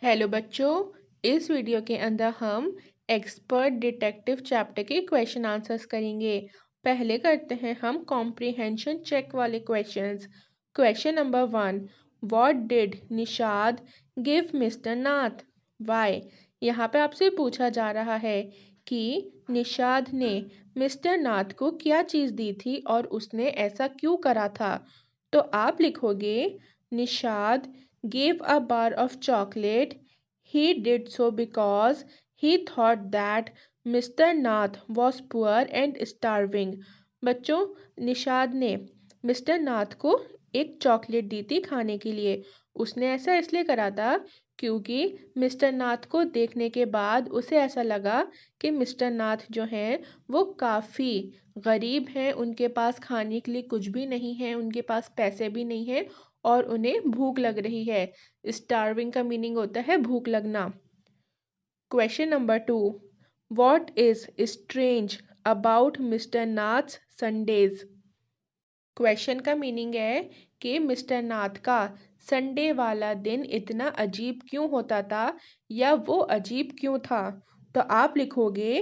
Hello बच्चों। इस video के अंदर हम एक्सपर्ट डिटेक्टिव चैप्टर के क्वेश्चन आंसर्स करेंगे। पहले करते हैं हम कॉम्प्रिहेंशन चेक वाले questions. Question number 1, what did Nishad give mister Nath? Why? यहाँ पे आपसे पूछा जा रहा है कि निषाद ने मिस्टर नाथ को क्या चीज़ दी थी और उसने ऐसा क्यों करा था। तो आप लिखोगे Nishad gave a bar of chocolate. He did so because he thought that Mr. Nath was poor and starving. बच्चों, निषाद ने मिस्टर नाथ को एक चॉकलेट दी थी खाने के लिए। उसने ऐसा इसलिए करा था क्योंकि मिस्टर नाथ को देखने के बाद उसे ऐसा लगा कि मिस्टर नाथ जो हैं वो काफ़ी गरीब हैं, उनके पास खाने के लिए कुछ भी नहीं है, उनके पास पैसे भी नहीं हैं और उन्हें भूख लग रही है। स्टार्विंग का मीनिंग होता है भूख लगना। Question number 2, what is strange about mister Nath's Sundays? Question का मीनिंग है कि मिस्टर नाथ का संडे वाला दिन इतना अजीब क्यों होता था या वो अजीब क्यों था। तो आप लिखोगे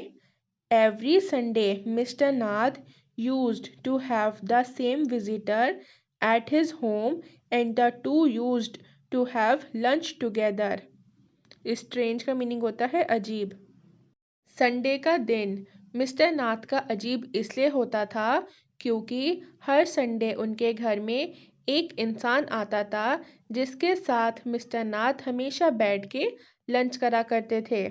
every Sunday mister Nath used to have the same visitor at his home and the two used to have lunch together. Strange का मीनिंग होता है अजीब। संडे का दिन मिस्टर नाथ का अजीब इसलिए होता था क्योंकि हर संडे उनके घर में एक इंसान आता था जिसके साथ मिस्टर नाथ हमेशा बैठ के लंच करा करते थे।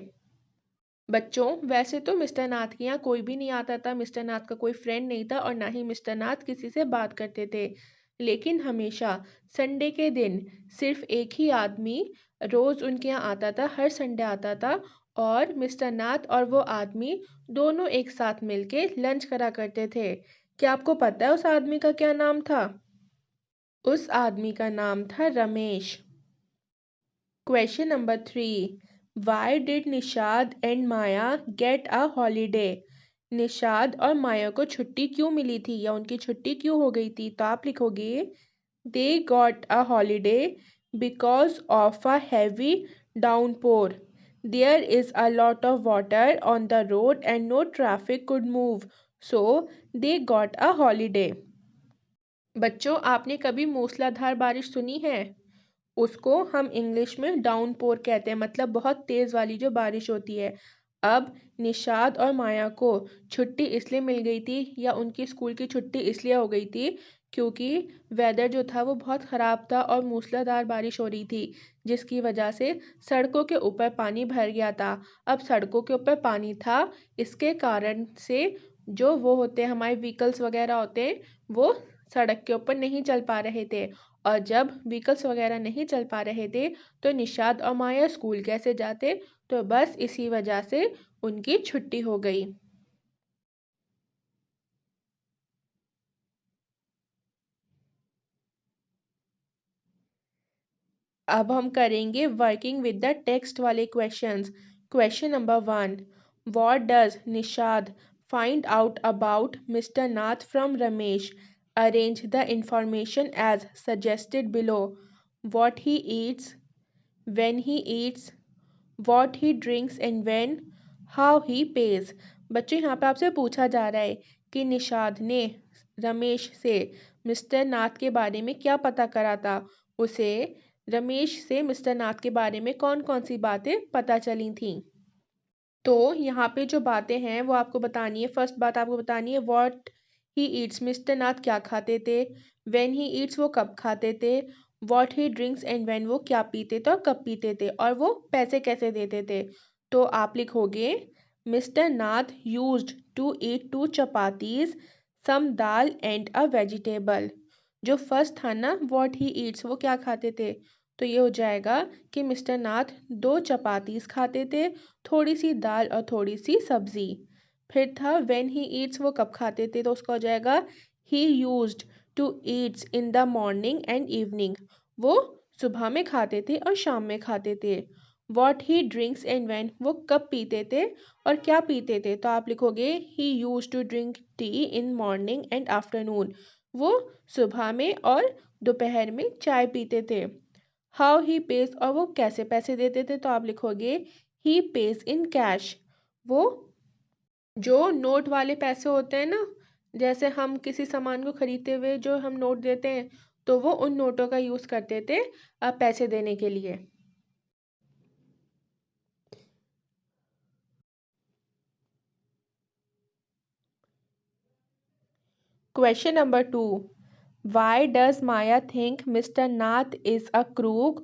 बच्चों, वैसे तो मिस्टर नाथ के यहाँ कोई भी नहीं आता था, मिस्टर नाथ का कोई फ्रेंड नहीं था और ना ही मिस्टर नाथ किसी से बात करते थे। लेकिन हमेशा संडे के दिन सिर्फ एक ही आदमी रोज़ उनके यहाँ आता था, हर संडे आता था और मिस्टर नाथ और वो आदमी दोनों एक साथ मिलके लंच करा करते थे। क्या आपको पता है उस आदमी का क्या नाम था? उस आदमी का नाम था Ramesh. Question number 3, why did Nishad and Maya get a holiday? Nishad और माया को छुट्टी क्यों मिली थी या उनकी छुट्टी क्यों हो गई थी? तो आप लिखोगे they got a holiday because of a heavy downpour. There is a lot of water on the road and no traffic could move, so they got a holiday. बच्चों, आपने कभी मूसलाधार बारिश सुनी है? उसको हम इंग्लिश में डाउनपोर कहते हैं, मतलब बहुत तेज़ वाली जो बारिश होती है। अब निषाद और माया को छुट्टी इसलिए मिल गई थी या उनकी स्कूल की छुट्टी इसलिए हो गई थी क्योंकि वेदर जो था वो बहुत ख़राब था और मूसलाधार बारिश हो रही थी जिसकी वजह से सड़कों के ऊपर पानी भर गया था। अब सड़कों के ऊपर पानी था, इसके कारण से जो वो होते हैं हमारे व्हीकल्स वगैरह होते हैं वो सड़क के ऊपर नहीं चल पा रहे थे और जब व्हीकल्स वगैरह नहीं चल पा रहे थे तो निषाद और माया स्कूल कैसे जाते? तो बस इसी वजह से उनकी छुट्टी हो गई। अब हम करेंगे वर्किंग विद द टेक्स्ट वाले questions. Question number 1, what does Nishad find out about mister Nath from Ramesh? Arrange the information as suggested below. What he eats, when he eats, what he drinks and when, how he pays। बच्चों, यहाँ पे आपसे पूछा जा रहा है कि निषाद ने रमेश से मिस्टर नाथ के बारे में क्या पता करा था। उसे रमेश से मिस्टर नाथ के बारे में कौन कौन सी बातें पता चली थीं। तो यहाँ पे जो बातें हैं वो आपको बतानी है। फर्स्ट बात आपको बतानी है व्हाट ही ईट्स, मिस्टर नाथ क्या खाते थे। व्हेन ही ईट्स, वो कब खाते थे। What he drinks and when, वो क्या पीते थे और कब पीते थे और वो पैसे कैसे देते थे। तो आप लिखोगे mister Nath used to eat 2 chapatis, some dal and a vegetable. जो फर्स्ट था ना व्हाट ही ईट्स, वो क्या खाते थे? तो ये हो जाएगा कि मिस्टर नाथ 2 चपातीस खाते थे, थोड़ी सी दाल और थोड़ी सी सब्जी। फिर था व्हेन ही ईट्स, वो कब खाते थे? तो उसका हो जाएगा he used to eats in the morning and evening. वो सुबह में खाते थे और शाम में खाते थे। What he drinks and when, वो कब पीते थे और क्या पीते थे? तो आप लिखोगे he used to drink tea in morning and afternoon. वो सुबह में और दोपहर में चाय पीते थे। हाउ ही पेज, और वो कैसे पैसे देते थे, तो आप लिखोगे ही पेज इन कैश। वो जो नोट वाले पैसे होते हैं ना, जैसे हम किसी सामान को खरीदते हुए जो हम नोट देते हैं, तो वो उन नोटों का यूज करते थे पैसे देने के लिए। Question number 2. Why does Maya think Mr. Nath is a crook?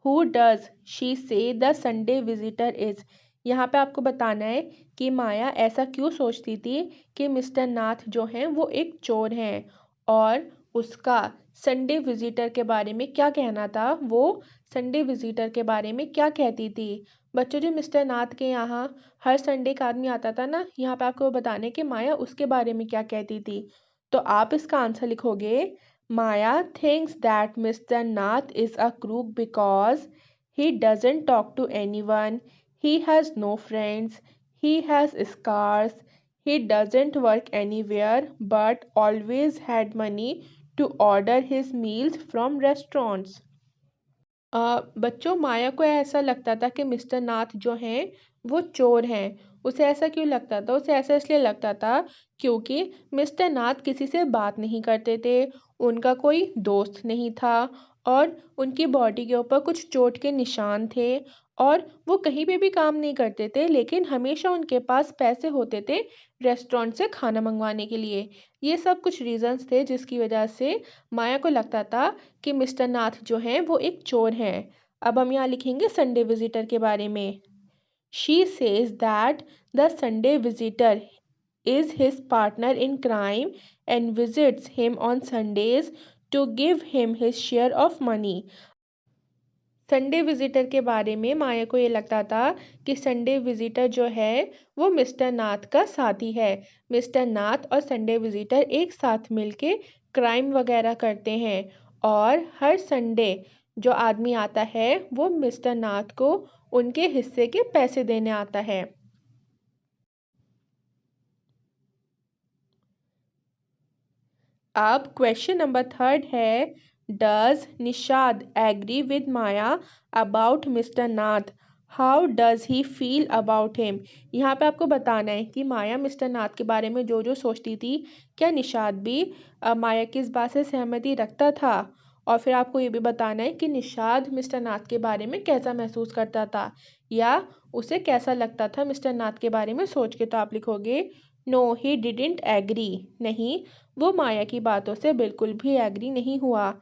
Who does she say the Sunday visitor is? यहाँ पे आपको बताना है कि माया ऐसा क्यों सोचती थी कि मिस्टर नाथ जो हैं वो एक चोर हैं, और उसका संडे विजिटर के बारे में क्या कहना था, वो संडे विजिटर के बारे में क्या कहती थी। बच्चों, जो मिस्टर नाथ के यहाँ हर संडे का आदमी आता था ना, यहाँ पे आपको बताना है कि माया उसके बारे में क्या कहती थी। तो आप इसका आंसर लिखोगे Maya thinks that Mr Nath is a crook because he doesn't talk to anyone, he has no friends, he has scars, he doesn't work anywhere but always had money to order his meals from restaurants. बच्चों, माया को ऐसा लगता था कि mister नाथ जो हैं वो चोर हैं। उसे ऐसा क्यों लगता था? उसे ऐसा इसलिए लगता था क्योंकि मिस्टर नाथ किसी से बात नहीं करते थे, उनका कोई दोस्त नहीं था, और उनकी बॉडी के ऊपर कुछ चोट के निशान थे, और वो कहीं पे भी काम नहीं करते थे, लेकिन हमेशा उनके पास पैसे होते थे रेस्टोरेंट से खाना मंगवाने के लिए। ये सब कुछ रीजंस थे जिसकी वजह से माया को लगता था कि मिस्टर नाथ जो हैं वो एक चोर हैं। अब हम यहाँ लिखेंगे संडे विजिटर के बारे में। She says that the Sunday visitor is his partner in crime and visits him on Sundays to give him his share of money. Sunday visitor के बारे में माया को ये लगता था कि संडे विजिटर जो है वो मिस्टर नाथ का साथी है। मिस्टर नाथ और संडे विजिटर एक साथ मिलके क्राइम वगैरह करते हैं, और हर संडे जो आदमी आता है वो मिस्टर नाथ को उनके हिस्से के पैसे देने आता है। अब क्वेश्चन नंबर 3 है, does Nishad agree with Maya about mister Nath? How does he feel about him? यहाँ पे आपको बताना है कि माया मिस्टर नाथ के बारे में जो जो सोचती थी, क्या निशाद भी माया की इस बात से सहमति रखता था? और फिर आपको ये भी बताना है कि निशाद मिस्टर नाथ के बारे में कैसा महसूस करता था, या उसे कैसा लगता था मिस्टर नाथ के बारे में सोच के। तो आप लिखोगे नो ही डिडेंट एग्री, नहीं, वो माया की बातों से बिल्कुल भी एग्री नहीं हुआ।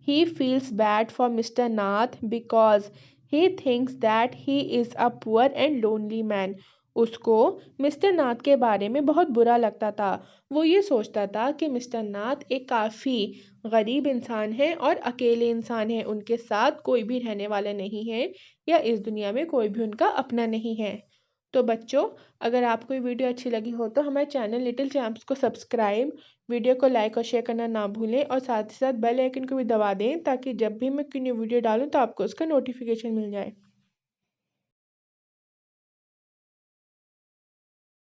He feels bad for mister Nath because he thinks that he is a poor and lonely man. उसको मिस्टर नाथ के बारे में बहुत बुरा लगता था। वो ये सोचता था कि मिस्टर नाथ एक काफ़ी गरीब इंसान है और अकेले इंसान है, उनके साथ कोई भी रहने वाला नहीं है, या इस दुनिया में कोई भी उनका अपना नहीं है। तो बच्चों, अगर आपको ये वीडियो अच्छी लगी हो तो हमारे चैनल लिटिल चैम्प्स को सब्सक्राइब, वीडियो को लाइक और शेयर करना ना भूलें, और साथ ही साथ बेल आइकन को भी दबा दें ताकि जब भी मैं कोई न्यू वीडियो डालूं तो आपको उसका नोटिफिकेशन मिल जाए।